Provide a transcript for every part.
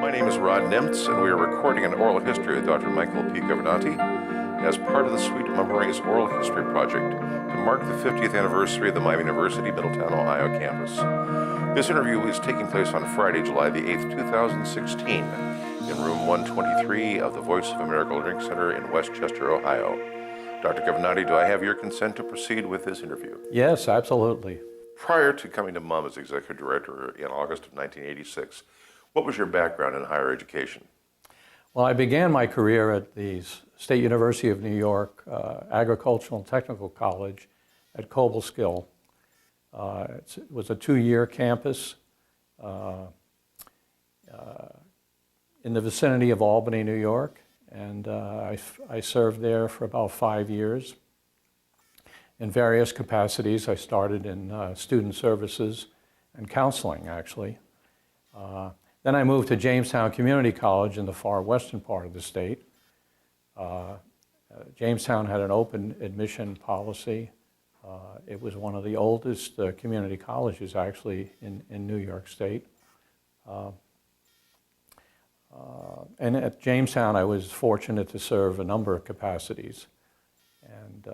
My name is Rod Nimtz, and we are recording an oral history with Dr. Michael P. Governanti as part of the Suite of MUMories Oral History Project to mark the 50th anniversary of the Miami University Middletown, Ohio campus. This interview is taking place on Friday, July the 8th, 2016, in room 123 of the Voice of America Learning Center in Westchester, Ohio. Dr. Governanti, do I have your consent to proceed with this interview? Yes, absolutely. Prior to coming to MUM as executive director in August of 1986, what was your background in higher education? Well, I began my career at the State University of New York Agricultural and Technical College at Cobleskill. It was a two-year campus in the vicinity of Albany, New York, and I served there for about 5 years in various capacities. I started in student services and counseling, actually. Then I moved to Jamestown Community College in the far western part of the state. Jamestown had an open admission policy. It was one of the oldest community colleges, actually, in New York State. And at Jamestown, I was fortunate to serve a number of capacities. And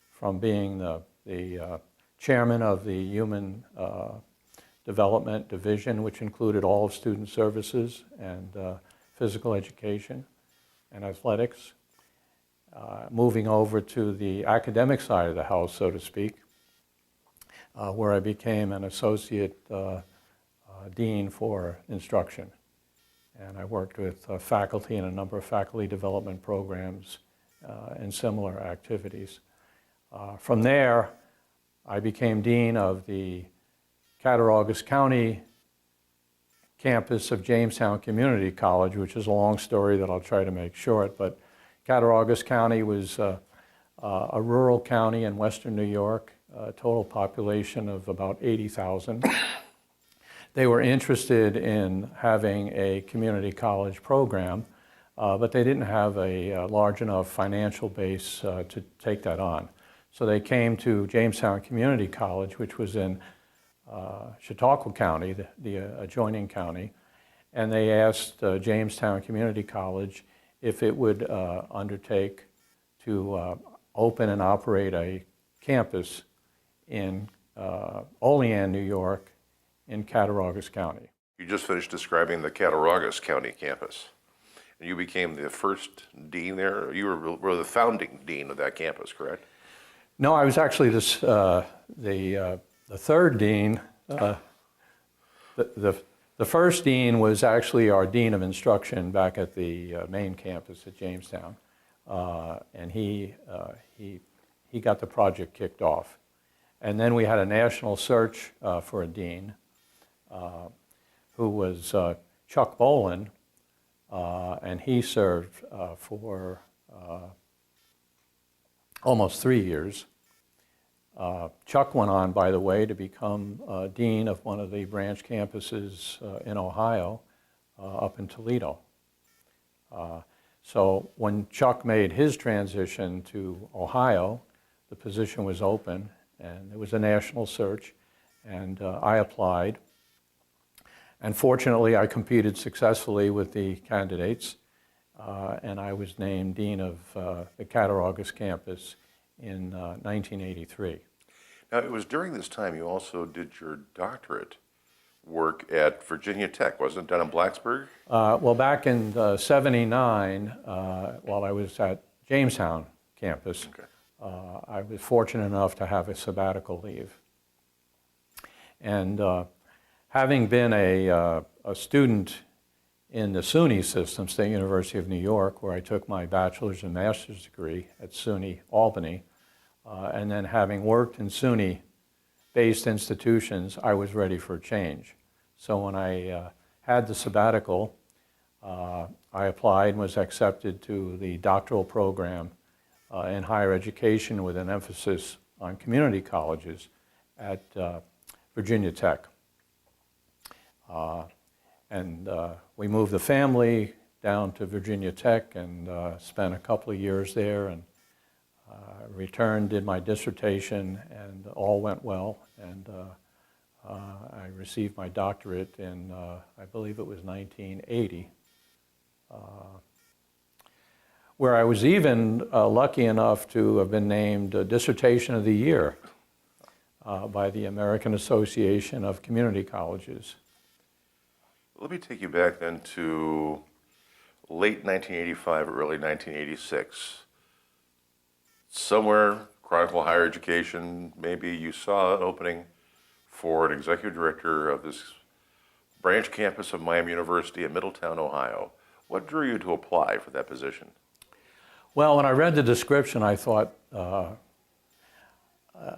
from being the chairman of the Human Development Division, which included all of student services and physical education and athletics, moving over to the academic side of the house, so to speak, where I became an associate dean for instruction. And I worked with faculty in a number of faculty development programs and similar activities. From there, I became dean of the Cattaraugus County campus of Jamestown Community College, which is a long story that I'll try to make short, but Cattaraugus County was a rural county in western New York, a total population of about 80,000. They were interested in having a community college program, but they didn't have a large enough financial base to take that on. So they came to Jamestown Community College, which was in Chautauqua County, the adjoining county, and they asked Jamestown Community College if it would undertake to open and operate a campus in Olean, New York, in Cattaraugus County. You just finished describing the Cattaraugus County campus, and you became the first dean there. You were the founding dean of that campus, correct? No, I was actually the third dean. The first dean was actually our dean of instruction back at the main campus at Jamestown, and he got the project kicked off. And then we had a national search for a dean, who was Chuck Bolin, and he served for almost 3 years. Chuck went on, by the way, to become dean of one of the branch campuses in Ohio, up in Toledo. So when Chuck made his transition to Ohio, the position was open, and it was a national search, and I applied. And fortunately, I competed successfully with the candidates, and I was named dean of the Cattaraugus campus in 1983. Now, it was during this time you also did your doctorate work at Virginia Tech, wasn't it, down in Blacksburg? Well, back in '79, while I was at Jamestown campus, okay. I was fortunate enough to have a sabbatical leave. And having been a student in the SUNY system, State University of New York, where I took my bachelor's and master's degree at SUNY Albany, and then having worked in SUNY-based institutions, I was ready for a change. So when I had the sabbatical, I applied and was accepted to the doctoral program in higher education with an emphasis on community colleges at Virginia Tech. And we moved the family down to Virginia Tech and spent a couple of years there, and returned, did my dissertation, and all went well. And I received my doctorate in, I believe it was 1980, where I was even lucky enough to have been named Dissertation of the Year by the American Association of Community Colleges. Let me take you back then to late 1985, early 1986. Somewhere, Chronicle Higher Education, maybe you saw an opening for an executive director of this branch campus of Miami University in Middletown, Ohio. What drew you to apply for that position? Well, when I read the description, I thought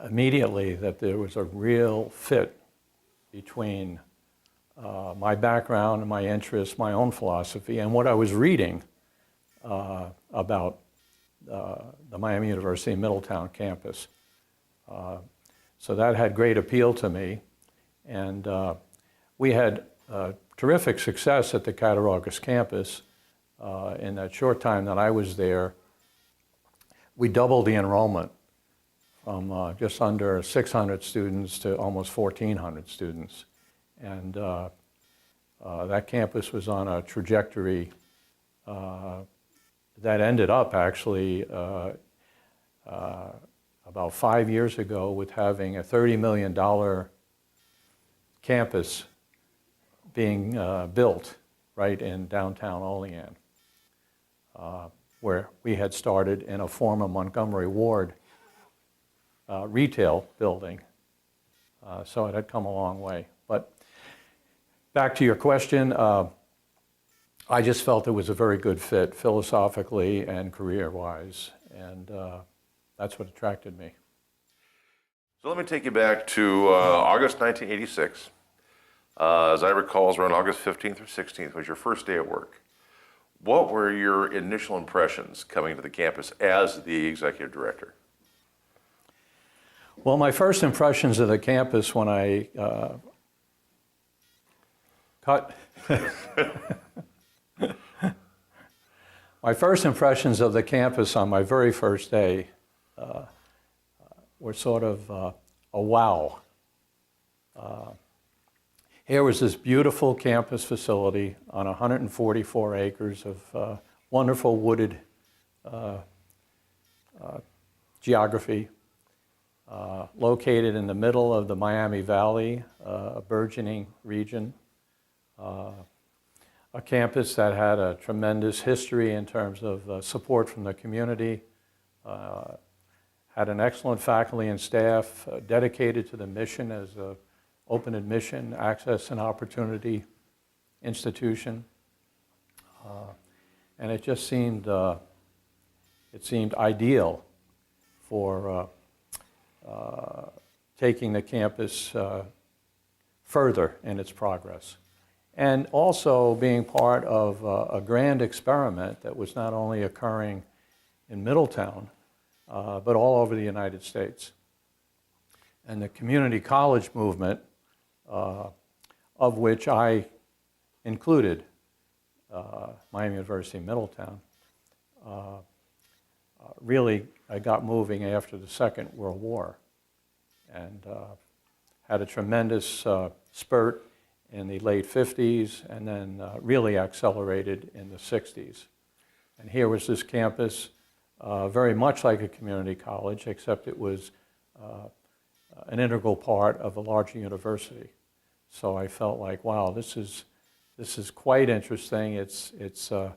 immediately that there was a real fit between my background and my interests, my own philosophy, and what I was reading about the Miami University Middletown campus. So that had great appeal to me, and we had terrific success at the Cattaraugus campus. In that short time that I was there, we doubled the enrollment from just under 600 students to almost 1,400 students. And that campus was on a trajectory that ended up actually about 5 years ago with having a $30 million campus being built right in downtown Olean, where we had started in a former Montgomery Ward retail building. So it had come a long way. But back to your question, I just felt it was a very good fit philosophically and career-wise, and that's what attracted me. So let me take you back to August 1986. As I recall, it was around August 15th or 16th was your first day at work. What were your initial impressions coming to the campus as the executive director? Well, my first impressions of the campus when I my first impressions of the campus on my very first day were sort of a wow. Here was this beautiful campus facility on 144 acres of wonderful wooded geography, located in the middle of the Miami Valley, a burgeoning region. A campus that had a tremendous history in terms of support from the community, had an excellent faculty and staff dedicated to the mission as an open admission, access and opportunity institution. And it just seemed, ideal for taking the campus further in its progress. And also being part of a grand experiment that was not only occurring in Middletown, but all over the United States. And the community college movement, of which I included Miami University Middletown, really got moving after the Second World War, and had a tremendous spurt in the late 50s, and then really accelerated in the 60s. And here was this campus, very much like a community college, except it was an integral part of a larger university. So I felt like, wow, this is quite interesting. It's a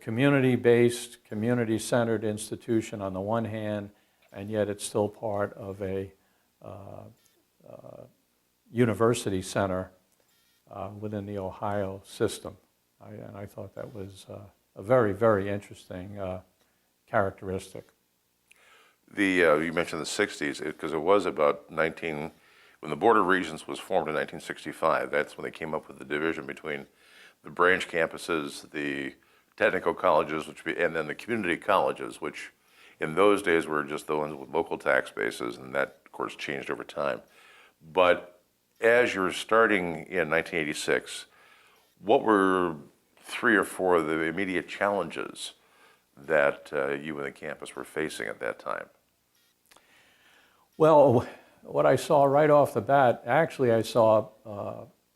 community-based, community-centered institution on the one hand, and yet it's still part of a university center within the Ohio system. And I thought that was a very, very interesting characteristic. You mentioned the 60s, because it was about when the Board of Regents was formed in 1965, that's when they came up with the division between the branch campuses, the technical colleges, and then the community colleges, which in those days were just the ones with local tax bases, and that, of course, changed over time. But as you were starting in 1986, what were 3 or 4 of the immediate challenges that you and the campus were facing at that time? Well, what I saw right off the bat, actually I saw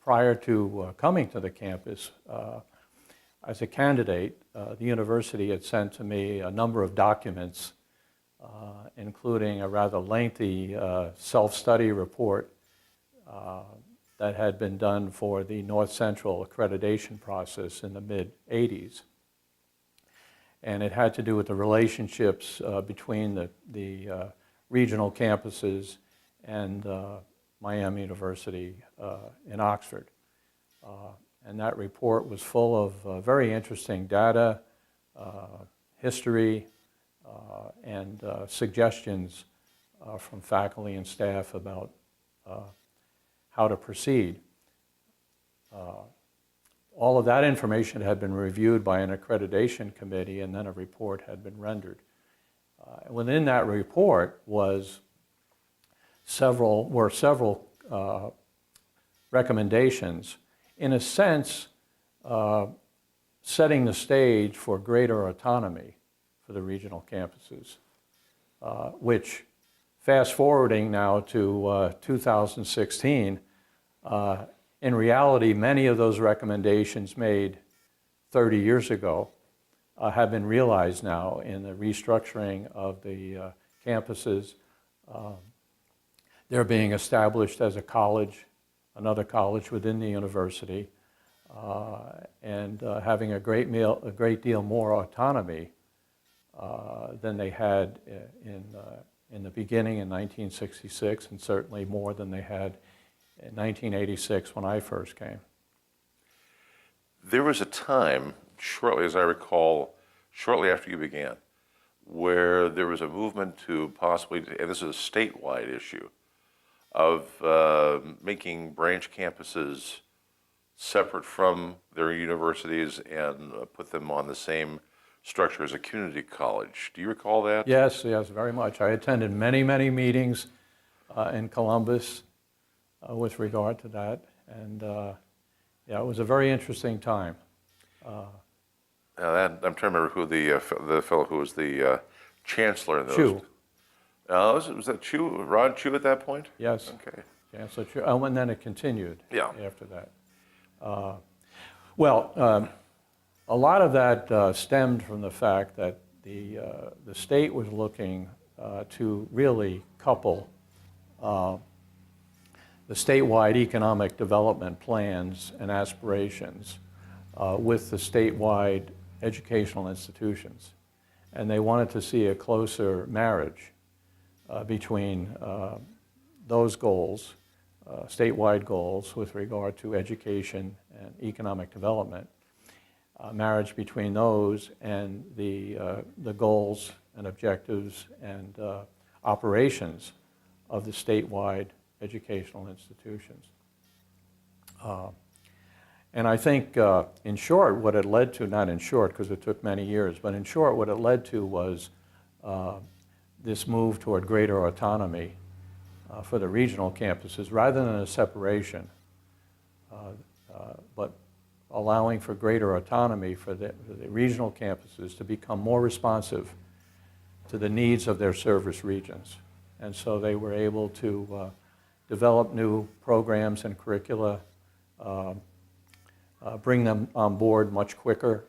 prior to coming to the campus, as a candidate, the university had sent to me a number of documents, including a rather lengthy self-study report that had been done for the North Central accreditation process in the mid-'80s. And it had to do with the relationships between the regional campuses and Miami University in Oxford. And that report was full of very interesting data, history, and suggestions from faculty and staff about how to proceed. All of that information had been reviewed by an accreditation committee, and then a report had been rendered. Within that report were several recommendations, in a sense, setting the stage for greater autonomy for the regional campuses, which, fast forwarding now to 2016, in reality, many of those recommendations made 30 years ago have been realized now in the restructuring of the campuses. They're being established as a college, another college within the university, and having a great deal more autonomy than they had in the beginning in 1966, and certainly more than they had in 1986 when I first came. There was a time, shortly as I recall, shortly after you began, where there was a movement to possibly, and this is a statewide issue, of making branch campuses separate from their universities and put them on the same structure as a community college. Do you recall that? Yes, very much. I attended many, many meetings in Columbus with regard to that, and yeah, it was a very interesting time. I'm trying to remember who the fellow who was the chancellor in those. Chu. Was that Chu, Rod Chu at that point? Yes. Okay. Chancellor Chu, and then it continued after that. A lot of that stemmed from the fact that the state was looking to really couple the statewide economic development plans and aspirations with the statewide educational institutions. And they wanted to see a closer marriage between those goals, statewide goals with regard to education and economic development, marriage between those and the goals and objectives and operations of the statewide educational institutions. And I think, in short, what it led to, not in short because it took many years, but in short, what it led to was this move toward greater autonomy for the regional campuses, rather than a separation, but allowing for greater autonomy for the regional campuses to become more responsive to the needs of their service regions. And so they were able to develop new programs and curricula, bring them on board much quicker,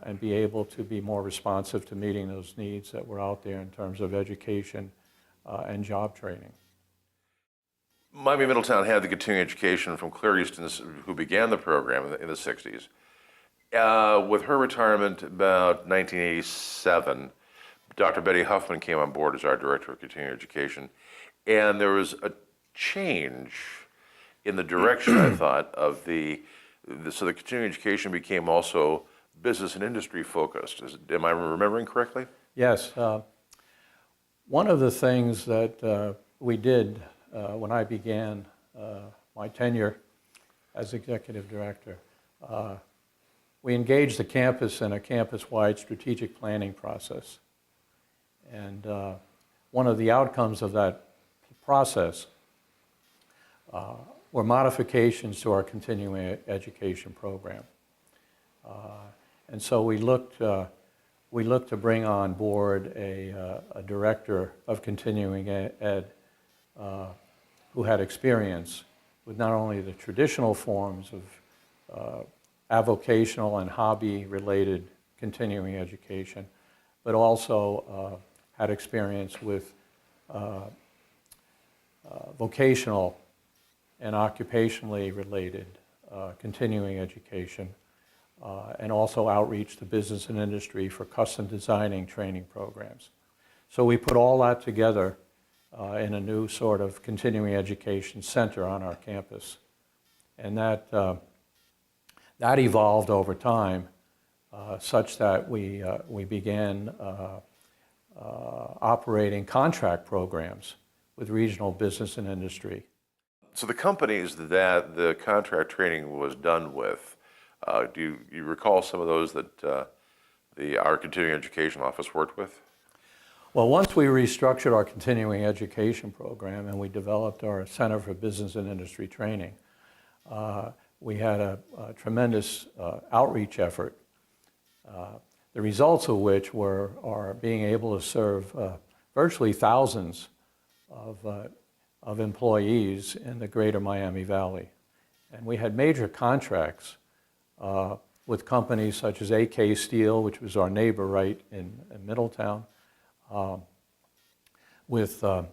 and be able to be more responsive to meeting those needs that were out there in terms of education and job training. Miami Middletown had the continuing education from Claire Easton, who began the program in the 60s. With her retirement about 1987, Dr. Betty Huffman came on board as our director of continuing education, and there was a change in the direction, I thought, of so the continuing education became also business and industry focused. Am I remembering correctly? Yes. One of the things that we did when I began my tenure as executive director, we engaged the campus in a campus-wide strategic planning process. And one of the outcomes of that process were modifications to our continuing education program. And so we looked to bring on board a director of continuing ed who had experience with not only the traditional forms of avocational and hobby-related continuing education, but also had experience with vocational and occupationally related continuing education, and also outreach to business and industry for custom designing training programs. So we put all that together in a new sort of continuing education center on our campus. And that evolved over time such that we began operating contract programs with regional business and industry. So the companies that the contract training was done with, do you recall some of those that our continuing education office worked with? Well, once we restructured our continuing education program and we developed our Center for Business and Industry Training, we had a tremendous outreach effort, the results of which are being able to serve virtually thousands of employees in the greater Miami Valley. And we had major contracts with companies such as AK Steel, which was our neighbor right in Middletown, with a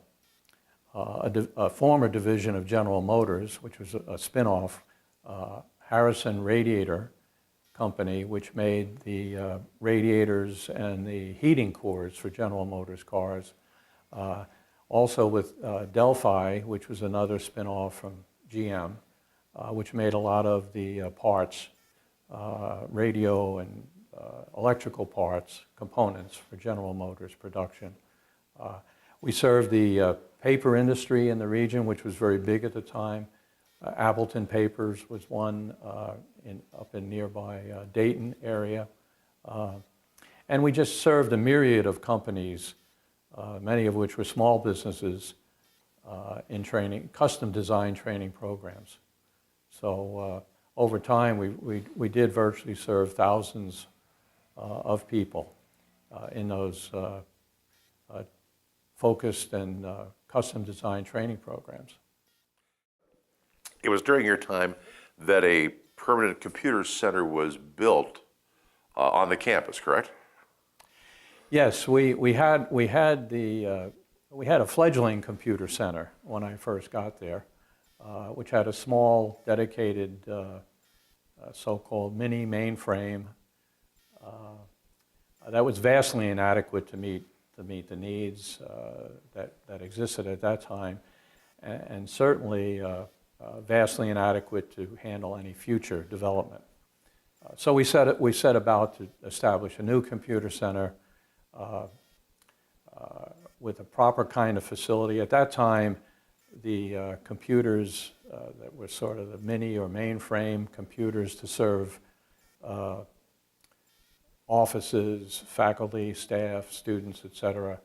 former division of General Motors, which was a spin-off, Harrison Radiator Company, which made the radiators and the heating cores for General Motors cars. Also with Delphi, which was another spin-off from GM, which made a lot of the parts, radio and electrical parts, components for General Motors production. We served the paper industry in the region, which was very big at the time. Appleton Papers was one up in nearby Dayton area. And we just served a myriad of companies, many of which were small businesses, in training, custom design training programs. So over time, we did virtually serve thousands of people in those focused and custom design training programs. It was during your time that a permanent computer center was built on the campus, correct? Yes, we had a fledgling computer center when I first got there, which had a small, dedicated, so-called mini mainframe that was vastly inadequate to meet the needs that existed at that time, and certainly vastly inadequate to handle any future development. So we set about to establish a new computer center with a proper kind of facility. At that time, the computers that were sort of the mini or mainframe computers to serve offices, faculty, staff, students, etc.,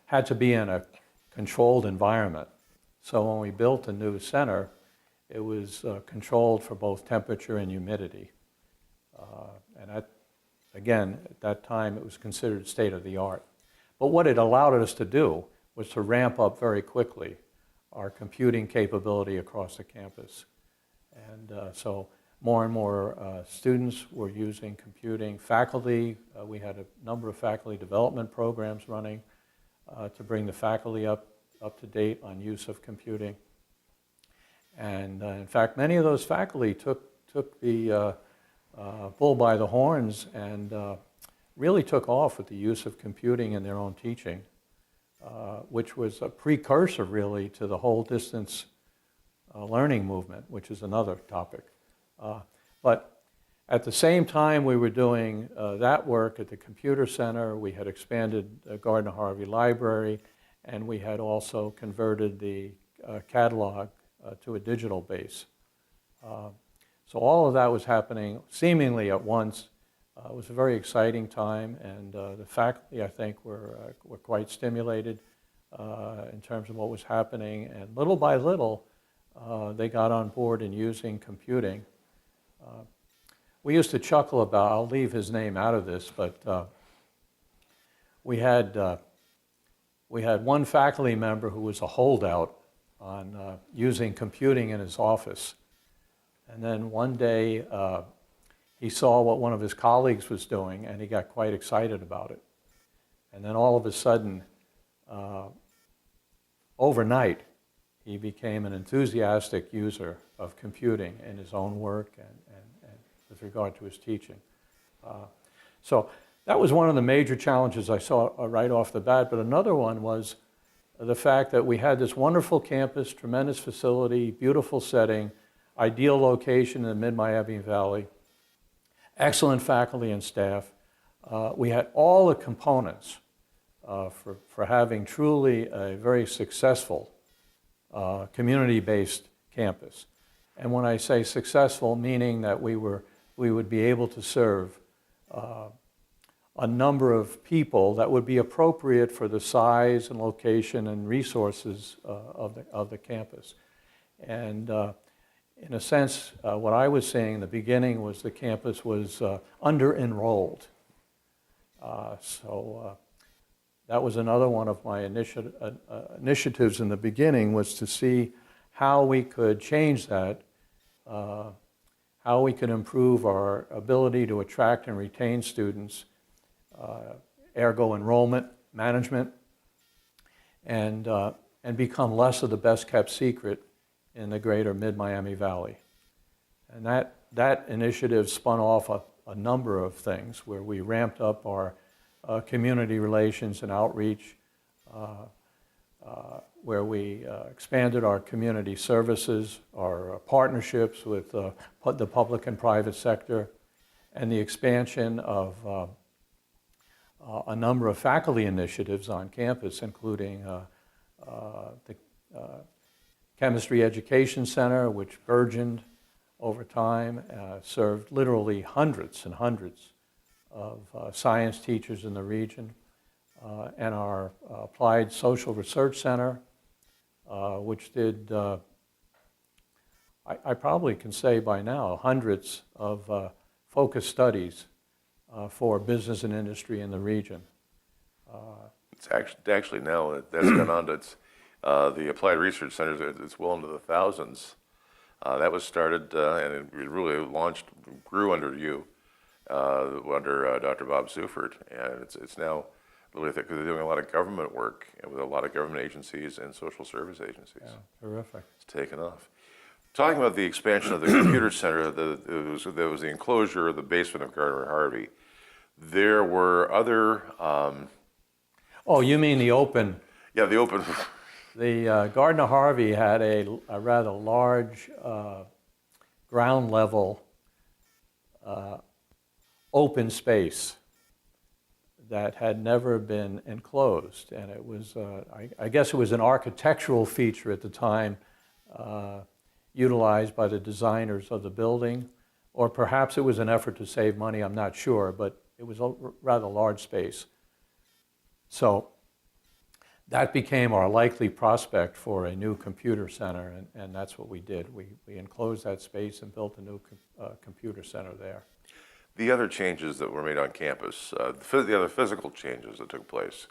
had to be in a controlled environment. So when we built a new center, it was controlled for both temperature and humidity. And again, at that time, it was considered state-of-the-art. But what it allowed us to do was to ramp up very quickly our computing capability across the campus. And so more and more students were using computing. Faculty, we had a number of faculty development programs running to bring the faculty up to date on use of computing. And in fact, many of those faculty took the bull by the horns and really took off with the use of computing in their own teaching, which was a precursor really to the whole distance learning movement, which is another topic. But at the same time we were doing that work at the computer center, we had expanded Gardner Harvey Library, and we had also converted the catalog to a digital base. So all of that was happening seemingly at once. It was a very exciting time, and the faculty, I think, were quite stimulated in terms of what was happening, and little by little, they got on board in using computing. We used to chuckle about, I'll leave his name out of this, but we had we had one faculty member who was a holdout on using computing in his office. And then one day he saw what one of his colleagues was doing, and he got quite excited about it. And then all of a sudden, overnight, he became an enthusiastic user of computing in his own work and with regard to his teaching. So that was one of the major challenges I saw right off the bat. But another one was the fact that we had this wonderful campus, tremendous facility, beautiful setting, ideal location in the mid-Miami Valley, excellent faculty and staff. We had all the components for having truly a very successful community-based campus. And when I say successful, meaning that we would be able to serve a number of people that would be appropriate for the size and location and resources of the campus. And in a sense, what I was saying in the beginning was the campus was under-enrolled. So that was another one of my initiatives in the beginning, was to see how we could change that, how we could improve our ability to attract and retain students, ergo enrollment, management, and become less of the best-kept secret in the greater mid-Miami Valley. And that initiative spun off a number of things where we ramped up our community relations and outreach, where we expanded our community services, our partnerships with the public and private sector, and the expansion of a number of faculty initiatives on campus, including the Chemistry Education Center, which burgeoned over time, served literally hundreds and hundreds of science teachers in the region, and our Applied Social Research Center, which did, I probably can say by now, hundreds of focused studies for business and industry in the region. It's actually now that's gone on to the Applied Research Centers. It's well into the thousands. That was started and it really grew under you, under Dr. Bob Sufert, and it's now really because they're doing a lot of government work with a lot of government agencies and social service agencies. Yeah, terrific. It's taken off. Talking about the expansion of the computer center, there was the enclosure of the basement of Gardner-Harvey. There were other. Oh, you mean the open? Yeah, the open. The Gardner-Harvey had a rather large ground level open space that had never been enclosed, and it was, I guess it was an architectural feature at the time utilized by the designers of the building, or perhaps it was an effort to save money, I'm not sure, but it was a rather large space. So that became our likely prospect for a new computer center, and that's what we did. We enclosed that space and built a new computer center there. The other changes that were made on campus, the other physical changes that took place,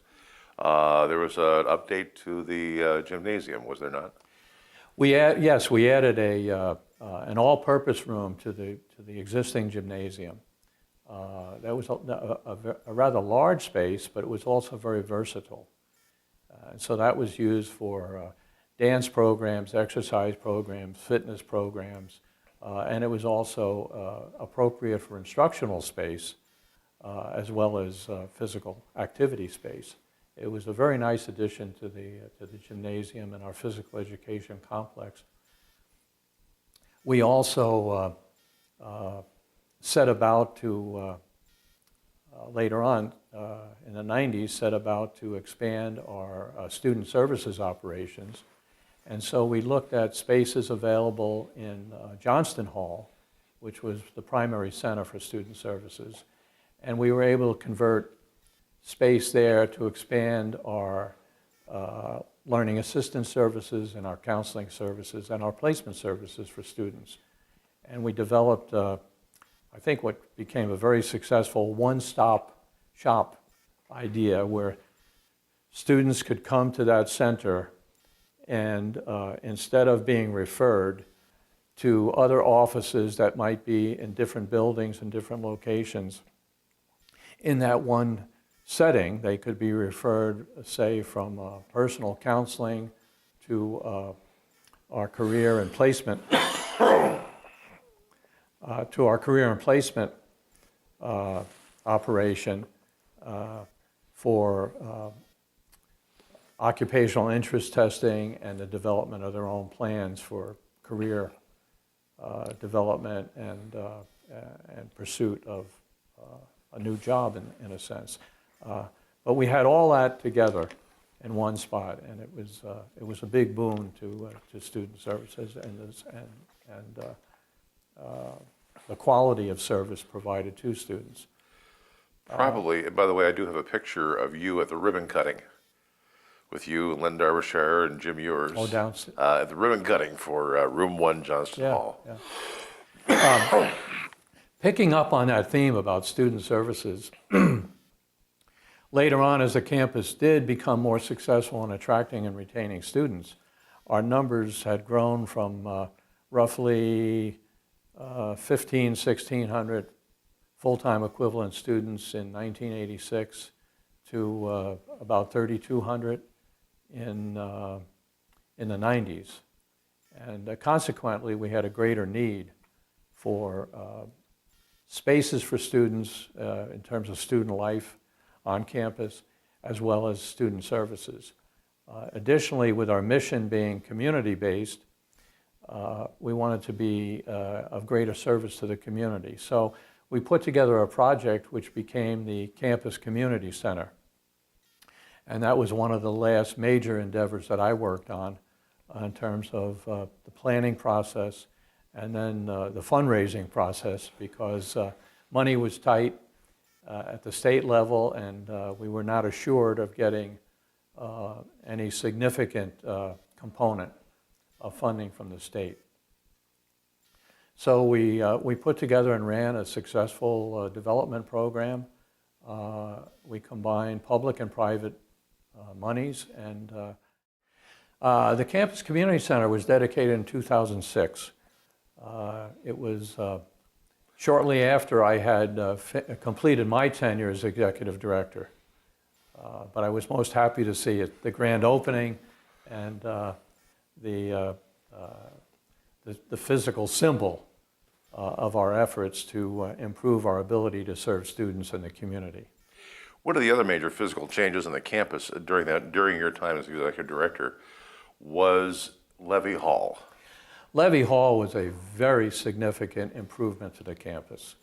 there was an update to the gymnasium, was there not? Yes, we added an all-purpose room to the existing gymnasium. That was a rather large space, but it was also very versatile. And so that was used for dance programs, exercise programs, fitness programs, and it was also appropriate for instructional space as well as physical activity space. It was a very nice addition to the gymnasium and our physical education complex. We also set about to, later on in the 90s, set about to expand our student services operations. And so we looked at spaces available in Johnston Hall, which was the primary center for student services. And we were able to convert space there to expand our learning assistance services and our counseling services and our placement services for students. And we developed, I think, what became a very successful one-stop shop idea where students could come to that center and instead of being referred to other offices that might be in different buildings and different locations, in that one setting, they could be referred, say, from personal counseling to our career and placement, operation for occupational interest testing and the development of their own plans for career development and pursuit of a new job in a sense. But we had all that together in one spot, and it was a big boon to student services and the quality of service provided to students. Probably, and by the way, I do have a picture of you at the ribbon cutting with you and Lynn Derbyshire and Jim Ewers. Oh, down. At the ribbon cutting for Room 1 Johnston Hall. Yeah. Picking up on that theme about student services, later on as the campus did become more successful in attracting and retaining students, our numbers had grown from roughly 1,600 full-time equivalent students in 1986 to about 3,200 in the 90s. And consequently, we had a greater need for spaces for students in terms of student life on campus, as well as student services. Additionally, with our mission being community-based, we wanted to be of greater service to the community. So we put together a project which became the Campus Community Center. And that was one of the last major endeavors that I worked on in terms of the planning process and then the fundraising process, because money was tight at the state level, and we were not assured of getting any significant component of funding from the state. So we put together and ran a successful development program. We combined public and private monies, and the Campus Community Center was dedicated in 2006. It was shortly after I had completed my tenure as executive director. But I was most happy to see it, the grand opening and the physical symbol of our efforts to improve our ability to serve students in the community. One of the other major physical changes on the campus during your time as executive director was Levy Hall. Levy Hall was a very significant improvement to the campus.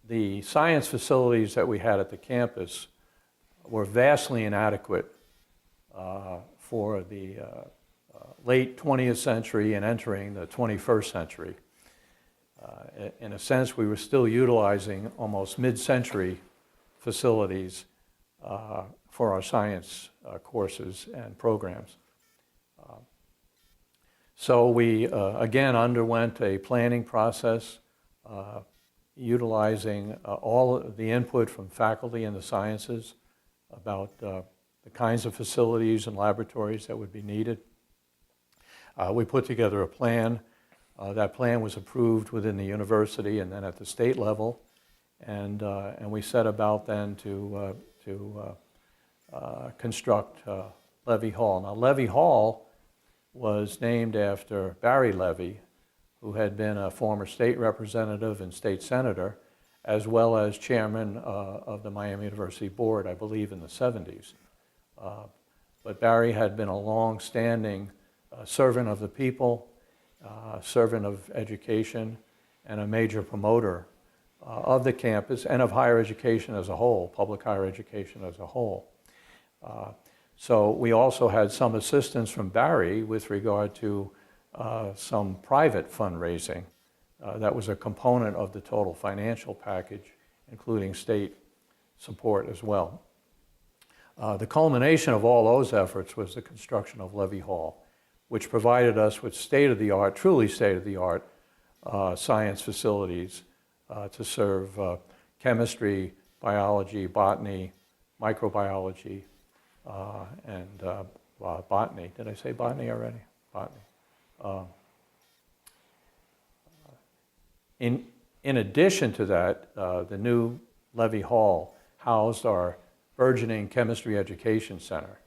The science facilities that we had at the campus were vastly inadequate for the late 20th century and entering the 21st century. In a sense, we were still utilizing almost mid-century facilities for our science courses and programs. So we, again, underwent a planning process utilizing all of the input from faculty in the sciences about the kinds of facilities and laboratories that would be needed. We put together a plan. That plan was approved within the university and then at the state level, and we set about then to construct Levy Hall. Now, Levy Hall was named after Barry Levy, who had been a former state representative and state senator, as well as chairman of the Miami University Board, I believe in the 70s. But Barry had been a long-standing servant of the people, servant of education, and a major promoter of the campus and of higher education as a whole, public higher education as a whole. So we also had some assistance from Barry with regard to some private fundraising. That was a component of the total financial package, including state support as well. The culmination of all those efforts was the construction of Levy Hall, which provided us with state-of-the-art, truly state-of-the-art science facilities to serve chemistry, biology, botany, microbiology, and botany. Did I say botany already? Botany. In addition to that, the new Levy Hall housed our burgeoning chemistry education center,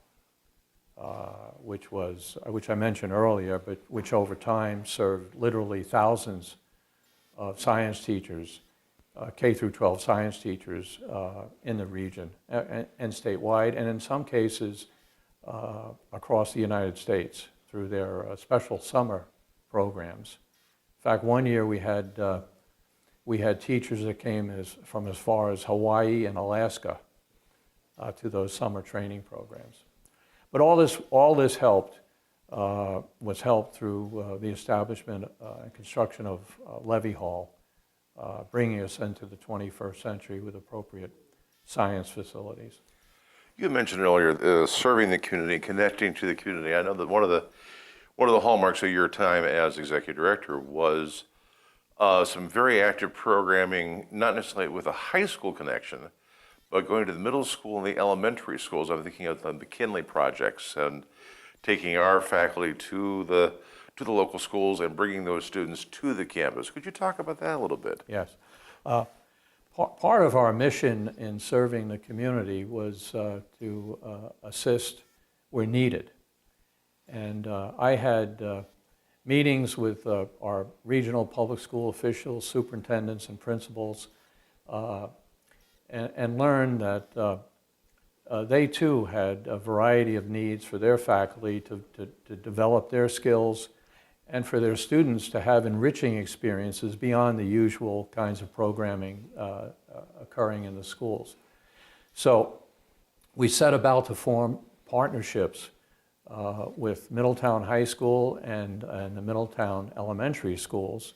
which I mentioned earlier, but which over time served literally thousands of science teachers, K through 12 science teachers in the region and statewide, and in some cases across the United States through their special summer programs. In fact, one year we had teachers that came from as far as Hawaii and Alaska to those summer training programs. But all this helped was helped through the establishment and construction of Levy Hall, bringing us into the 21st century with appropriate science facilities. You mentioned earlier serving the community, connecting to the community. I know that one of the hallmarks of your time as executive director was some very active programming, not necessarily with a high school connection, but going to the middle school and the elementary schools. I'm thinking of the McKinley projects and taking our faculty to the local schools and bringing those students to the campus. Could you talk about that a little bit? Yes. Part of our mission in serving the community was to assist where needed. And I had meetings with our regional public school officials, superintendents, and principals, and learned that they too had a variety of needs for their faculty to develop their skills and for their students to have enriching experiences beyond the usual kinds of programming occurring in the schools. So we set about to form partnerships with Middletown High School and the Middletown Elementary Schools,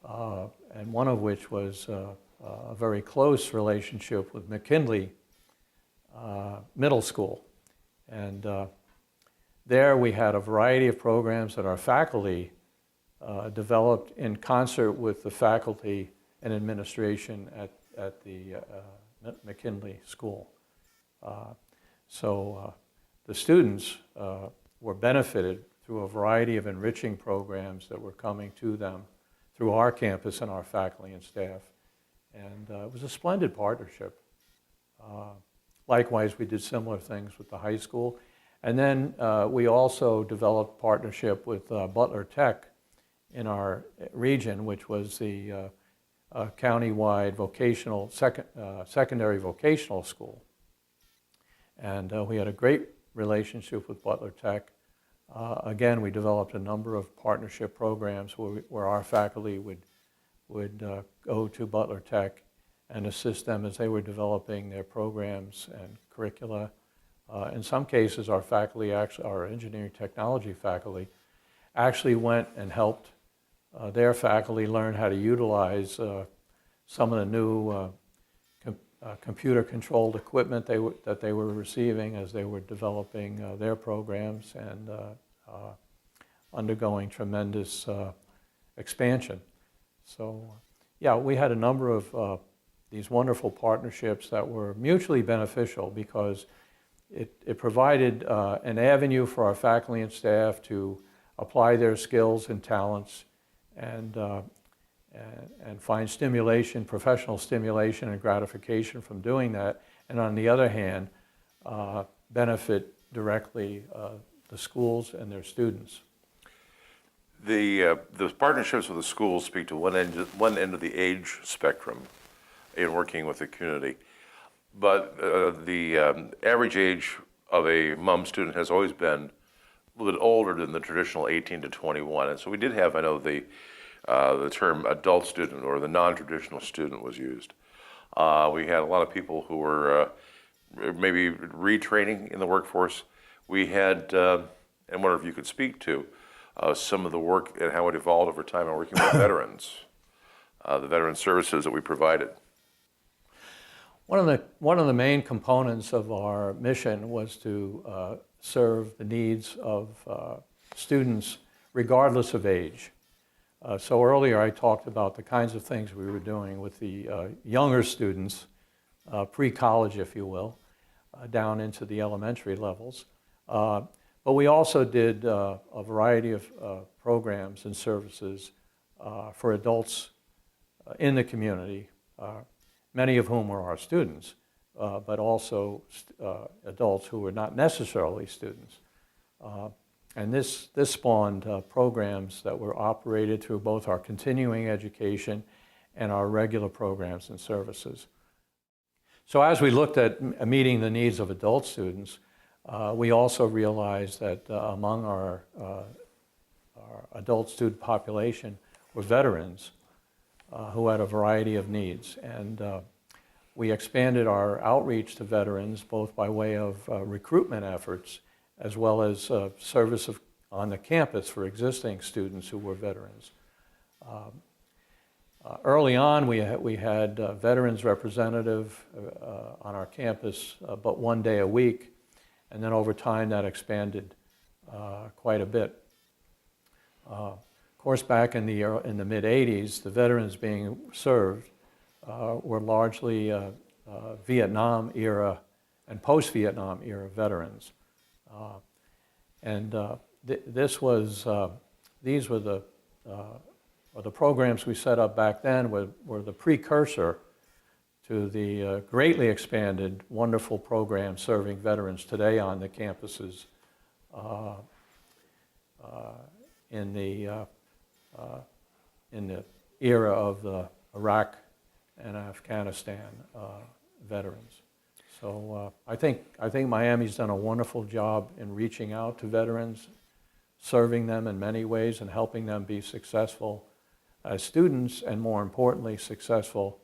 and one of which was a very close relationship with McKinley Middle School. And there we had a variety of programs that our faculty developed in concert with the faculty and administration at the McKinley School. So the students were benefited through a variety of enriching programs that were coming to them through our campus and our faculty and staff. And it was a splendid partnership. Likewise, we did similar things with the high school. And then we also developed partnership with Butler Tech in our region, which was the county-wide secondary vocational school. And we had a great relationship with Butler Tech. Again, we developed a number of partnership programs where our faculty would go to Butler Tech and assist them as they were developing their programs and curricula. In some cases, our faculty, our engineering technology faculty, actually went and helped their faculty learn how to utilize some of the new computer-controlled equipment that they were receiving as they were developing their programs and undergoing tremendous expansion. So, yeah, we had a number of these wonderful partnerships that were mutually beneficial because it provided an avenue for our faculty and staff to apply their skills and talents and find stimulation, professional stimulation and gratification from doing that, and on the other hand, benefit directly the schools and their students. The partnerships with the schools speak to one end of the age spectrum in working with the community. But the average age of a MUM student has always been a little bit older than the traditional 18 to 21. And so we did have, I know, the term adult student or the non-traditional student was used. We had a lot of people who were maybe retraining in the workforce. We had, and I wonder if you could speak to some of the work and how it evolved over time in working with veterans, the veteran services that we provided. One of the main components of our mission was to serve the needs of students regardless of age. So earlier I talked about the kinds of things we were doing with the younger students, pre-college if you will. down into the elementary levels. But we also did a variety of programs and services for adults in the community, many of whom were our students, but also adults who were not necessarily students. And this spawned programs that were operated through both our continuing education and our regular programs and services. So as we looked at meeting the needs of adult students, we also realized that among our adult student population were veterans who had a variety of needs. And we expanded our outreach to veterans both by way of recruitment efforts as well as service on the campus for existing students who were veterans. Early on, we had a veterans representative on our campus but one day a week, and then over time that expanded quite a bit. Of course, back in the mid-'80s, the veterans being served were largely Vietnam era and post-Vietnam era veterans. These were the programs we set up back then were the precursor to the greatly expanded, wonderful programs serving veterans today on the campuses in the era of the Iraq and Afghanistan veterans. So I think Miami's done a wonderful job in reaching out to veterans, serving them in many ways, and helping them be successful as students, and more importantly, successful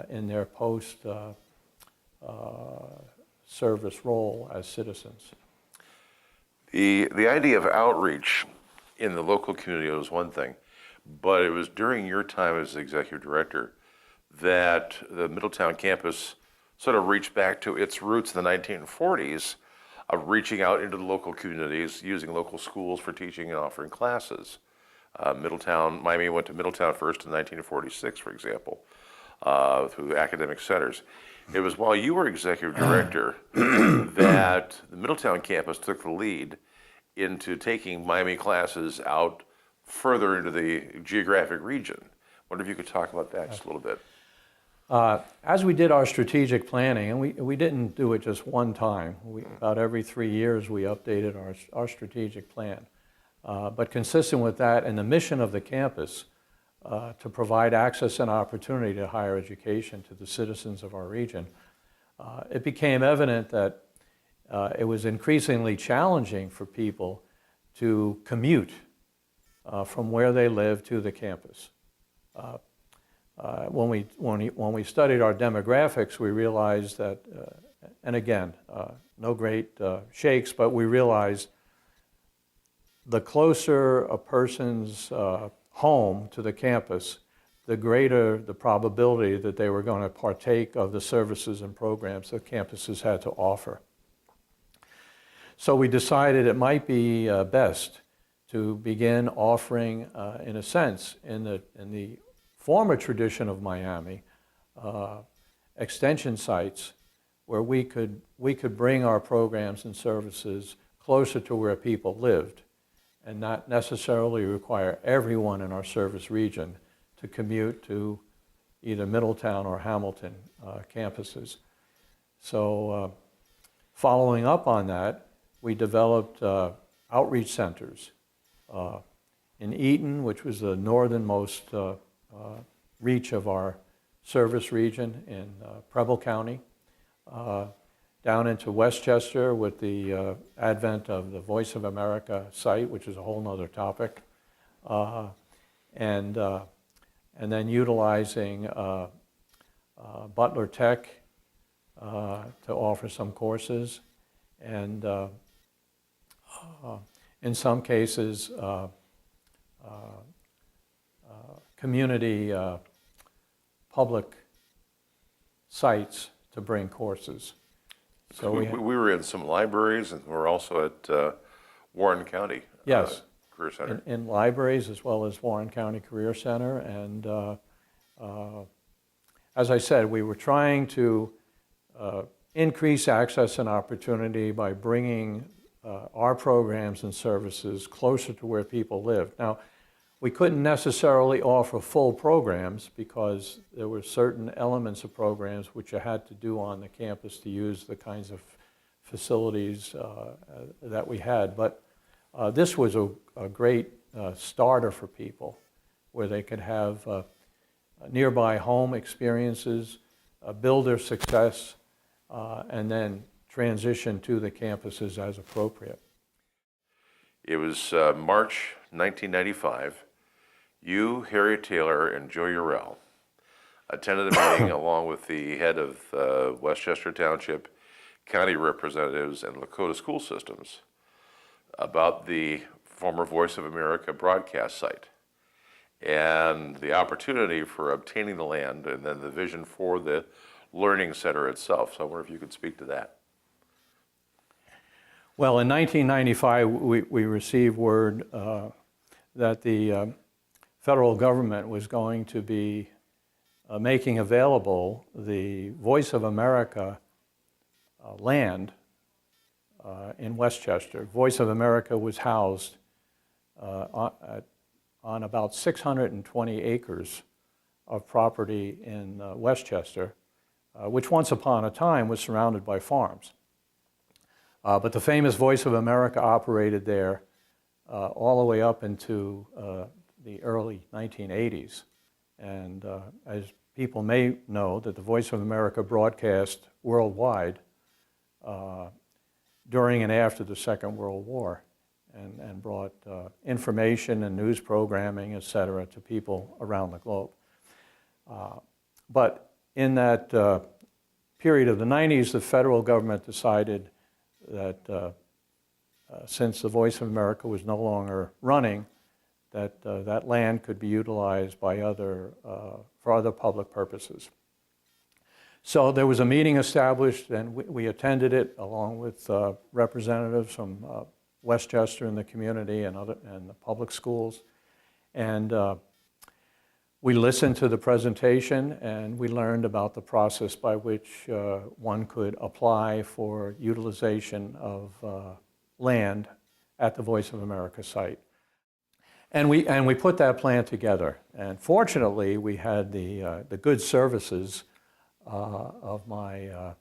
in their post-service role as citizens. The idea of outreach in the local community was one thing, but it was during your time as executive director that the Middletown campus sort of reached back to its roots in the 1940s of reaching out into the local communities, using local schools for teaching and offering classes. Miami went to Middletown first in 1946, for example, through academic centers. It was while you were executive director that the Middletown campus took the lead into taking Miami classes out further into the geographic region. I wonder if you could talk about that just a little bit. As we did our strategic planning, and we didn't do it just one time, about every 3 years we updated our strategic plan. But consistent with that and the mission of the campus to provide access and opportunity to higher education to the citizens of our region, it became evident that it was increasingly challenging for people to commute from where they live to the campus. When we studied our demographics, we realized that, and again, no great shakes, but we realized the closer a person's home to the campus, the greater the probability that they were going to partake of the services and programs that campuses had to offer. So we decided it might be best to begin offering, in a sense, in the former tradition of Miami, extension sites where we could bring our programs and services closer to where people lived, and not necessarily require everyone in our service region to commute to either Middletown or Hamilton campuses. So following up on that, we developed outreach centers in Eaton, which was the northernmost reach of our service region in Preble County, down into Westchester with the advent of the Voice of America site, which is a whole nother topic, and then utilizing Butler Tech to offer some courses, and in some cases community public sites to bring courses. So we were in some libraries, and we're also at Warren County yes, Career Center. In libraries as well as Warren County Career Center. And as I said, we were trying to increase access and opportunity by bringing our programs and services closer to where people live. Now, we couldn't necessarily offer full programs because there were certain elements of programs which you had to do on the campus to use the kinds of facilities that we had. But this was a great starter for people where they could have nearby home experiences, build their success, and then transition to the campuses as appropriate. It was March 1995. You, Harriet Taylor, and Joe Urell attended a meeting along with the head of Westchester Township, county representatives, and Lakota school systems about the former Voice of America broadcast site and the opportunity for obtaining the land and then the vision for the Learning Center itself. So I wonder if you could speak to that. Well, in 1995, we received word that the federal government was going to be making available the Voice of America land in Westchester. Voice of America was housed on about 620 acres of property in Westchester, which once upon a time was surrounded by farms. But the famous Voice of America operated there all the way up into the early 1980s. And as people may know, that the Voice of America broadcast worldwide during and after the Second World War and brought information and news programming, et cetera, to people around the globe. But in that period of the 90s, the federal government decided that since the Voice of America was no longer running, that that land could be utilized by for other public purposes. So there was a meeting established, and we attended it along with representatives from Westchester and the community and the public schools, and we listened to the presentation, and we learned about the process by which one could apply for utilization of land at the Voice of America site. And we put that plan together. And fortunately, we had the good services of my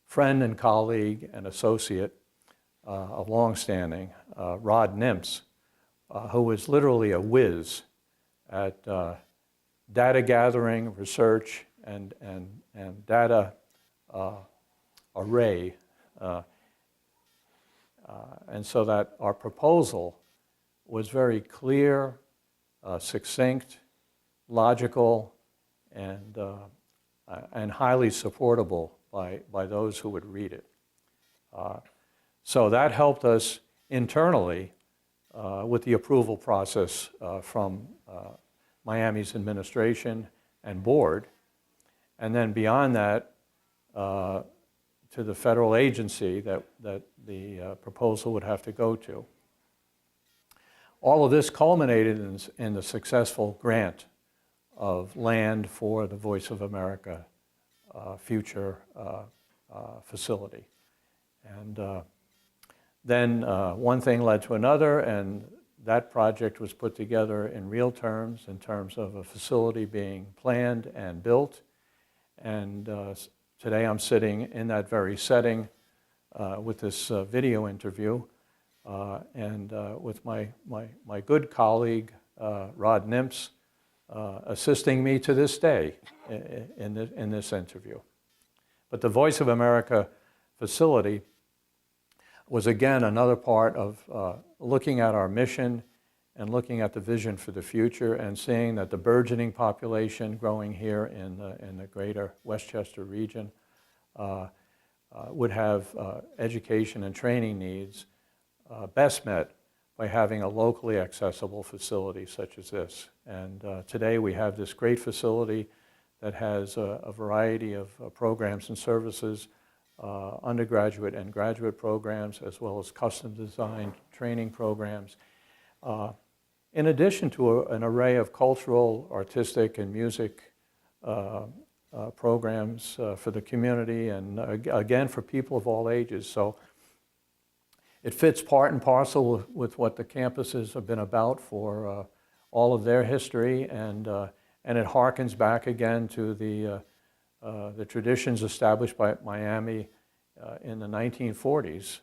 friend and colleague and associate of longstanding, Rod Nimtz, who was literally a whiz at data gathering, research, and data array. And so that our proposal was very clear, succinct, logical, and highly supportable by those who would read it. So that helped us internally with the approval process from Miami's administration and board, and then beyond that to the federal agency that the proposal would have to go to. All of this culminated in the successful grant of land for the Voice of America future facility. And then one thing led to another, and that project was put together in real terms, in terms of a facility being planned and built. And today I'm sitting in that very setting with this video interview and with my good colleague, Rod Nimtz, assisting me to this day in this interview. But the Voice of America facility was again another part of looking at our mission and looking at the vision for the future and seeing that the burgeoning population growing here in the greater Westchester region would have education and training needs best met by having a locally accessible facility such as this. And today we have this great facility that has a variety of programs and services, undergraduate and graduate programs, as well as custom designed training programs, in addition to an array of cultural, artistic, and music programs for the community, and again for people of all ages. So it fits part and parcel with what the campuses have been about for all of their history, and it harkens back again to the traditions established by Miami in the 1940s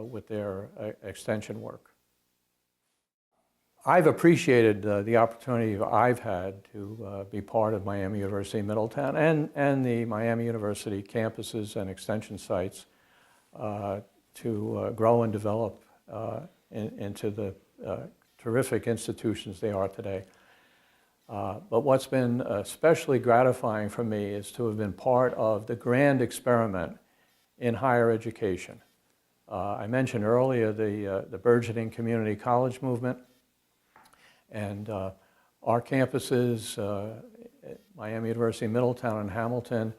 with their extension work. I've appreciated the opportunity I've had to be part of Miami University Middletown and the Miami University campuses and extension sites to grow and develop into the terrific institutions they are today. But what's been especially gratifying for me is to have been part of the grand experiment in higher education. I mentioned earlier the burgeoning community college movement, and our campuses at Miami University Middletown and Hamilton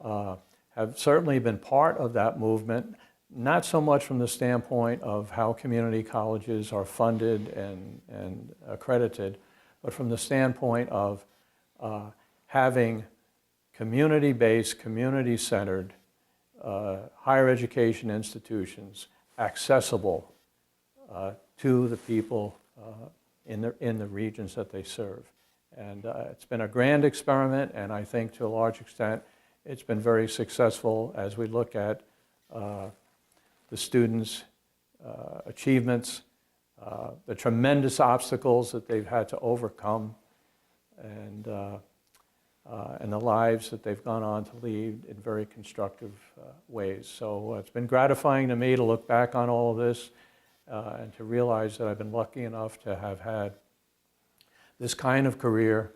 have certainly been part of that movement, not so much from the standpoint of how community colleges are funded and accredited, but from the standpoint of having community-based, community-centered higher education institutions accessible to the people in the regions that they serve. And it's been a grand experiment, and I think to a large extent it's been very successful as we look at the students' achievements, the tremendous obstacles that they've had to overcome, and the lives that they've gone on to lead in very constructive ways. So it's been gratifying to me to look back on all of this and to realize that I've been lucky enough to have had this kind of career,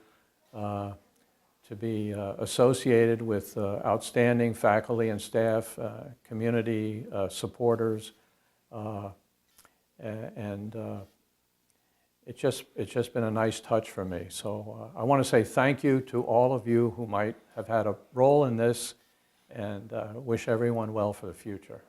to be associated with outstanding faculty and staff, community supporters, and it's just been a nice touch for me. So I want to say thank you to all of you who might have had a role in this, and wish everyone well for the future.